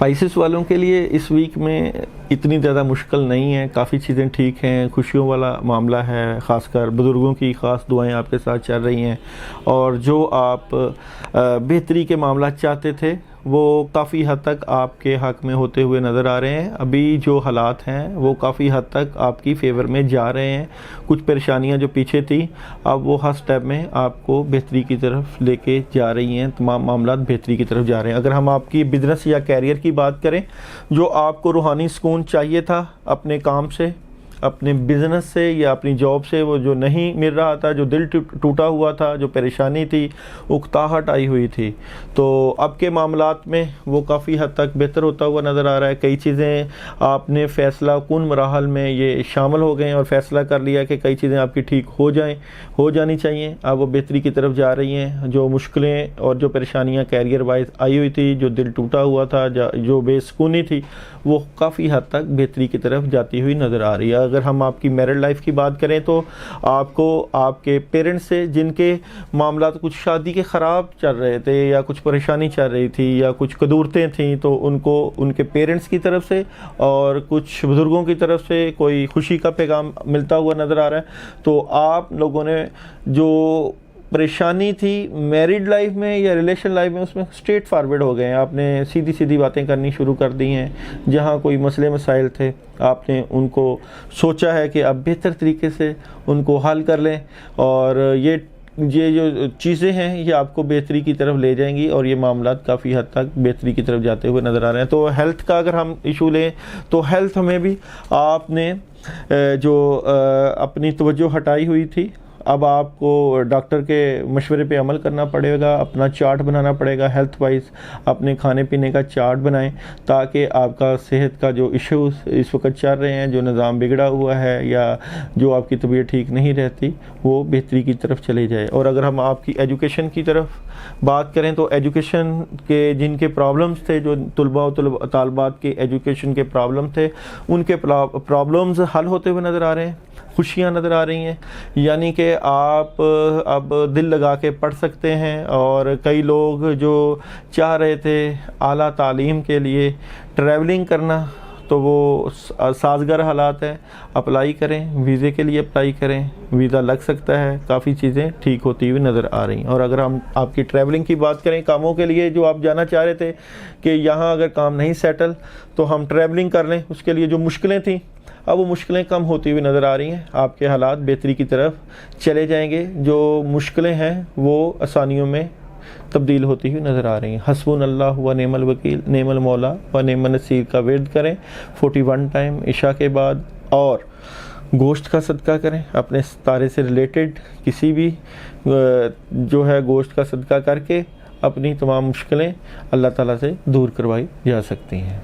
Spices वालों के लिए इस वीक में इतनी ज़्यादा मुश्किल नहीं है, काफ़ी चीज़ें ठीक हैं, खुशियों वाला मामला है, ख़ासकर बुज़ुर्गों की ख़ास दुआएं आपके साथ चल रही हैं और जो आप बेहतरी के मामला चाहते थे वो काफ़ी हद तक आपके हक़ में होते हुए नज़र आ रहे हैं। अभी जो हालात हैं वो काफ़ी हद तक आपकी फ़ेवर में जा रहे हैं। कुछ परेशानियां जो पीछे थी अब वो हर स्टेप में आपको बेहतरी की तरफ लेके जा रही हैं, तमाम मामलात बेहतरी की तरफ जा रहे हैं। अगर हम आपकी बिज़नेस या कैरियर की बात करें, जो आपको रूहानी सुकून चाहिए था अपने काम से, अपने बिज़नेस से या अपनी जॉब से, वो जो नहीं मिल रहा था, जो दिल टूटा हुआ था, जो परेशानी थी, उकताहट आई हुई थी, तो अब के मामलात में वो काफ़ी हद तक बेहतर होता हुआ नज़र आ रहा है। कई चीज़ें आपने फ़ैसला कुन मराहल में ये शामिल हो गए हैं और फ़ैसला कर लिया कि कई चीज़ें आपकी ठीक हो जानी चाहिए। अब वो बेहतरी की तरफ जा रही हैं। जो मुश्किलें और जो परेशानियाँ कैरियर वाइज आई हुई थी, जो दिल टूटा हुआ था, जो बेसुकूनी थी, वो काफ़ी हद तक बेहतरी की तरफ जाती हुई नज़र आ रही है। अगर हम आपकी मैरिड लाइफ की बात करें तो आपको आपके पेरेंट्स से जिनके मामला कुछ शादी के ख़राब चल रहे थे या कुछ परेशानी चल रही थी या कुछ कदूरतें थीं, तो उनको उनके पेरेंट्स की तरफ से और कुछ बुज़ुर्गों की तरफ से कोई खुशी का पैगाम मिलता हुआ नज़र आ रहा है। तो आप लोगों ने जो परेशानी थी मैरिड लाइफ में या रिलेशन लाइफ में, उसमें स्ट्रेट फारवर्ड हो गए हैं। आपने सीधी सीधी बातें करनी शुरू कर दी हैं। जहाँ कोई मसले मसाइल थे आपने उनको सोचा है कि अब बेहतर तरीके से उनको हल कर लें और ये जो चीज़ें हैं ये आपको बेहतरी की तरफ ले जाएंगी और ये मामलात काफ़ी हद तक बेहतरी की तरफ जाते हुए नज़र आ रहे हैं। तो हेल्थ का अगर हम इशू लें तो हेल्थ में भी आपने जो अपनी तवज्जो हटाई हुई थी, अब आपको डॉक्टर के मशवरे पे अमल करना पड़ेगा। अपना चार्ट बनाना पड़ेगा हेल्थ वाइज, अपने खाने पीने का चार्ट बनाएं ताकि आपका सेहत का जो इश्यूज इस वक्त चल रहे हैं, जो निज़ाम बिगड़ा हुआ है या जो आपकी तबीयत ठीक नहीं रहती, वो बेहतरी की तरफ चले जाए। और अगर हम आपकी एजुकेशन की तरफ बात करें तो एजुकेशन के जिनके प्रॉब्लम्स थे, जो तुलबा और तालबात के एजुकेशन के प्रॉब्लम थे, उनके प्रॉब्लम्स हल होते हुए नज़र आ रहे हैं, खुशियाँ नज़र आ रही हैं। यानी कि आप अब दिल लगा के पढ़ सकते हैं। और कई लोग जो चाह रहे थे आला तालीम के लिए ट्रैवलिंग करना, तो वो साजगार हालात है, अप्लाई करें, वीज़े के लिए अप्लाई करें, वीज़ा लग सकता है। काफ़ी चीज़ें ठीक होती हुई नज़र आ रही हैं। और अगर हम आपकी ट्रैवलिंग की बात करें, कामों के लिए जो आप जाना चाह रहे थे कि यहाँ अगर काम नहीं सेटल तो हम ट्रैवलिंग कर लें, उसके लिए जो मुश्किलें थीं अब वो मुश्किलें कम होती हुई नज़र आ रही हैं। आपके हालात बेहतरी की तरफ चले जाएंगे। जो मुश्किलें हैं वो आसानियों में तब्दील होती हुई नज़र आ रही हैं। हस्बुनल्लाह व नेमल वकील, नेमल मौला व नेमल नसीर का विर्द करें 41 टाइम इशा के बाद। और गोश्त का सदका करें। अपने सितारे से रिलेटेड किसी भी जो है गोश्त का सदका करके अपनी तमाम मुश्किलें अल्लाह ताला से दूर करवाई जा सकती हैं।